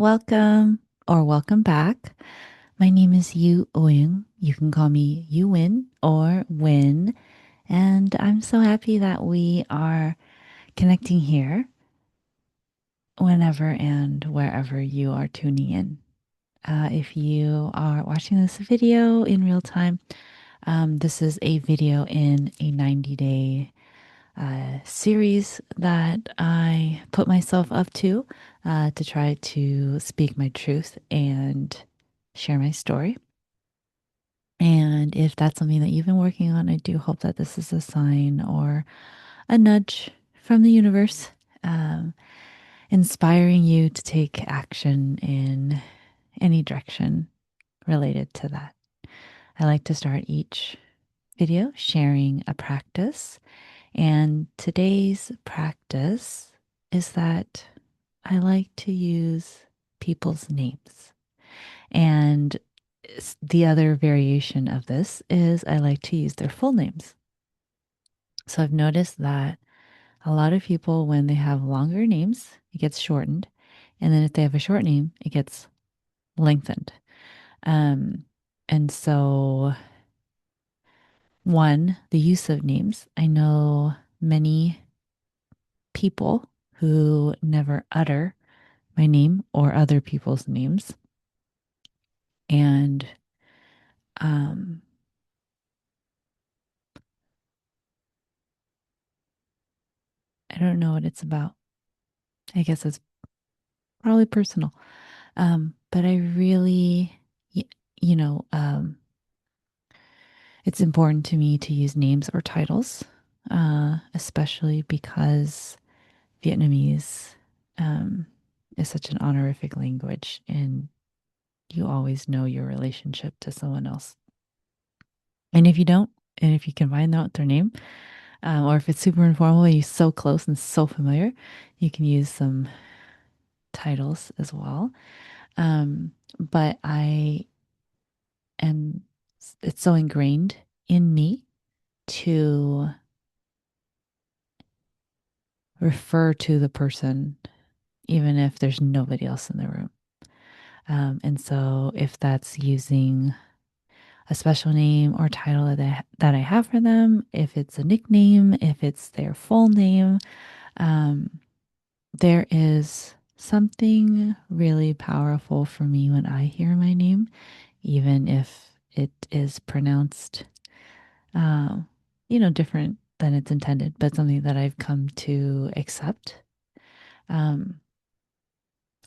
Welcome or welcome back. My name is Yu Oyun. You can call me Yu Win or Win. And I'm so happy that we are connecting here whenever and wherever you are tuning in. If you are watching this video in real time, this is a video in a 90-day series that I put myself up to try to speak my truth and share my story. And if that's something that you've been working on, I do hope that this is a sign or a nudge from the universe, um, inspiring you to take action in any direction related to that. I like to start each video sharing a practice. And today's practice is that I like to use people's names. And the other variation of this is I like to use their full names. So I've noticed that a lot of people, when they have longer names, it gets shortened. And then if they have a short name, it gets lengthened. Um, and so, one, the use of names. I know many people who never utter my name or other people's names. And um, I don't know what it's about. I guess it's probably personal. But I really, y- you know, it's important to me to use names or titles, especially because Vietnamese um, is such an honorific language and you always know your relationship to someone else. And if you don't, and if you can find out their name, or if it's super informal and you're so close and so familiar, you can use some titles as well. But am, it's so ingrained in me to refer to the person, even if there's nobody else in the room. And so if that's using a special name or title that I have for them, if it's a nickname, if it's their full name, um, there is something really powerful for me when I hear my name, even if it is pronounced, uh, different than it's intended, but something that I've come to accept, um,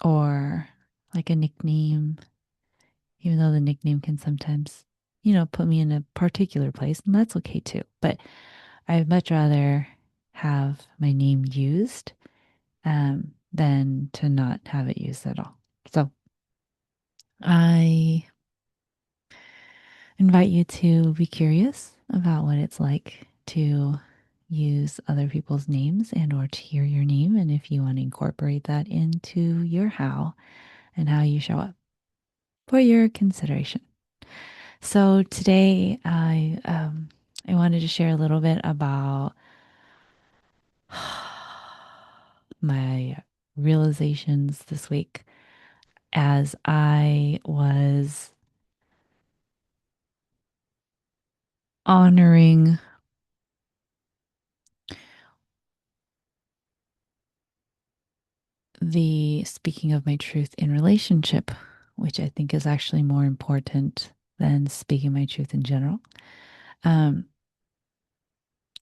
or like a nickname, even though the nickname can sometimes, put me in a particular place, and that's okay too. But I'd much rather have my name used than to not have it used at all. So I invite you to be curious about what it's like to use other people's names and or to hear your name, and if you want to incorporate that into your how and how you show up for your consideration. So today I wanted to share a little bit about my realizations this week as I was honoring the speaking of my truth in relationship, which I think is actually more important than speaking my truth in general. Um,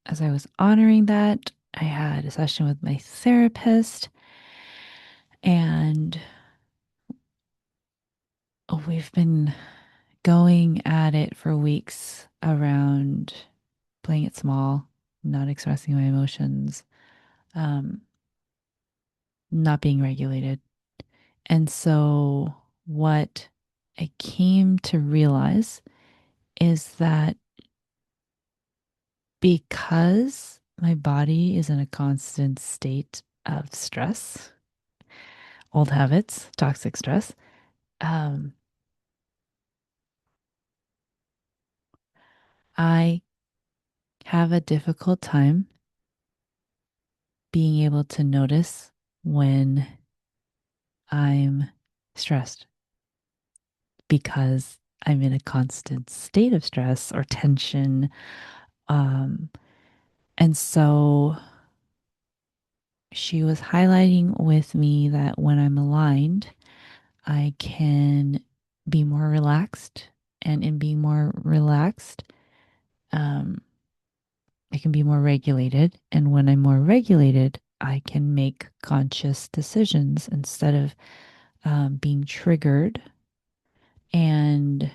as I was honoring that, I had a session with my therapist, and we've been going at it for weeks around playing it small, not expressing my emotions, um, not being regulated. And so, what I came to realize is that because my body is in a constant state of stress, old habits, toxic stress, um, I have a difficult time being able to notice when I'm stressed because I'm in a constant state of stress or tension. Um, and so she was highlighting with me that when I'm aligned, I can be more relaxed. And in being more relaxed, um, I can be more regulated. And when I'm more regulated, I can make conscious decisions instead of being triggered and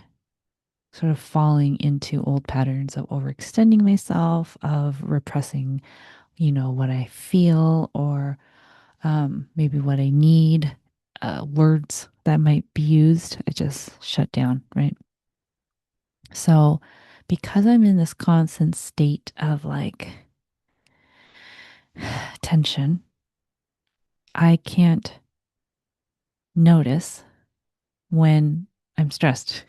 sort of falling into old patterns of overextending myself, of repressing, what I feel or maybe what I need, words that might be used. I just shut down, right? So, because I'm in this constant state of like tension, I can't notice when I'm stressed,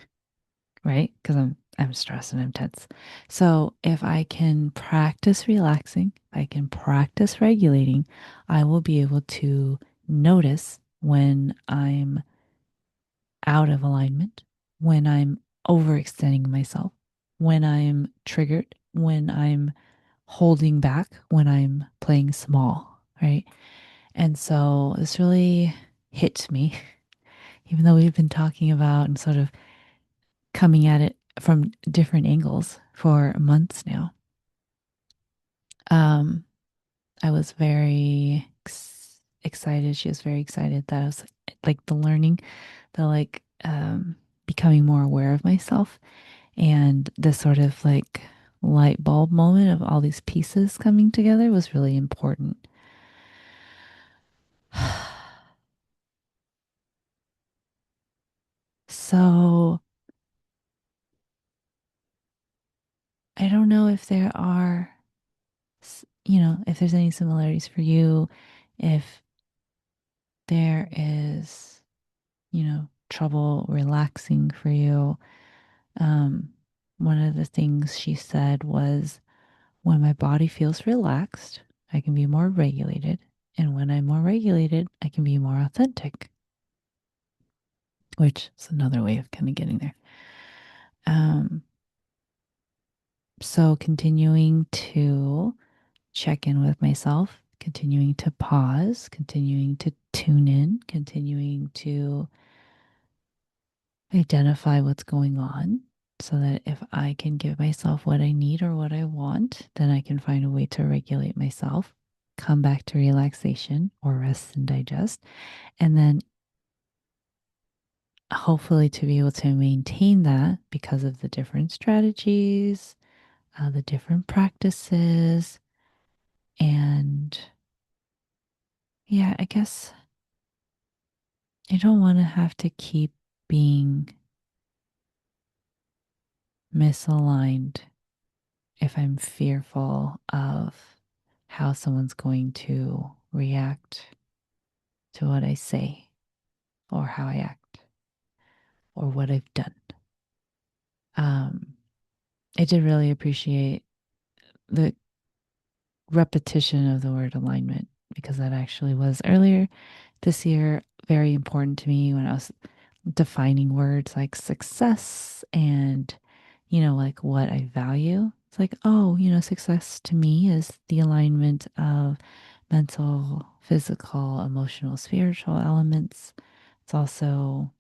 right? Because I'm stressed and I'm tense. So if I can practice relaxing, I can practice regulating, I will be able to notice when I'm out of alignment, when I'm overextending myself, when I'm triggered, when I'm holding back, when I'm playing small, right? And so this really hits me, even though we've been talking about and sort of coming at it from different angles for months now. Um, I was very excited. She was very excited that I was like the learning, the like becoming more aware of myself and this sort of like light bulb moment of all these pieces coming together was really important. So I don't know if there are, if there's any similarities for you, if there is, trouble relaxing for you. Um, One of the things she said was, when my body feels relaxed, I can be more regulated. And when I'm more regulated, I can be more authentic, which is another way of kind of getting there. Um, so continuing to check in with myself, continuing to pause, continuing to tune in, continuing to identify what's going on so that if I can give myself what I need or what I want, then I can find a way to regulate myself, come back to relaxation or rest and digest, and then hopefully to be able to maintain that because of the different strategies, the different practices, and yeah, I guess I don't want to have to keep being misaligned if I'm fearful of how someone's going to react to what I say or how I act or what I've done. Um, I did really appreciate the repetition of the word alignment because that actually was earlier this year very important to me when I was defining words like success and, like what I value. It's like, oh, success to me is the alignment of mental, physical, emotional, spiritual elements. It's also,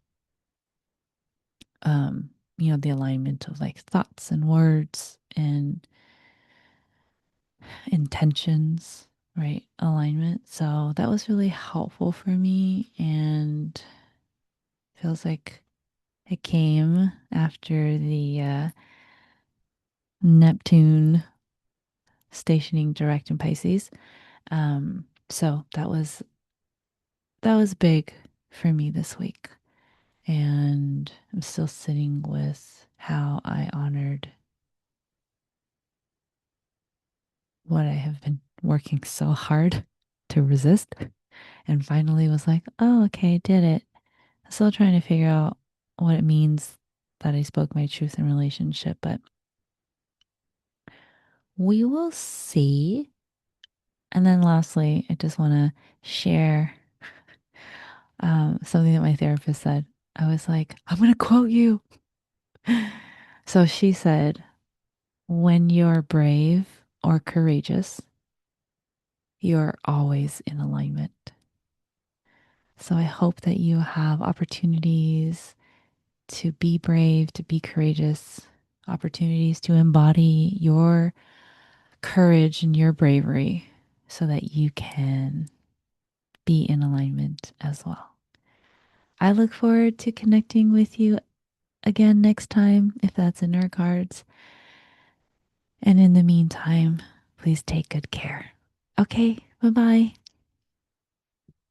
the alignment of like thoughts and words and intentions, right? Alignment. So that was really helpful for me and feels like it came after the Neptune stationing direct in Pisces. So that was big for me this week. And I'm still sitting with how I honored what I have been working so hard to resist and finally was like, oh, okay, I did it. I'm still trying to figure out what it means that I spoke my truth in relationship, but we will see. And then lastly, I just want to share Something that my therapist said. I was like, I'm going to quote you. So she said, when you're brave or courageous, you're always in alignment. So I hope that you have opportunities to be brave, to be courageous, opportunities to embody your courage and your bravery so that you can be in alignment as well. I look forward to connecting with you again next time, if that's in our cards. And in the meantime, please take good care. Okay, bye bye.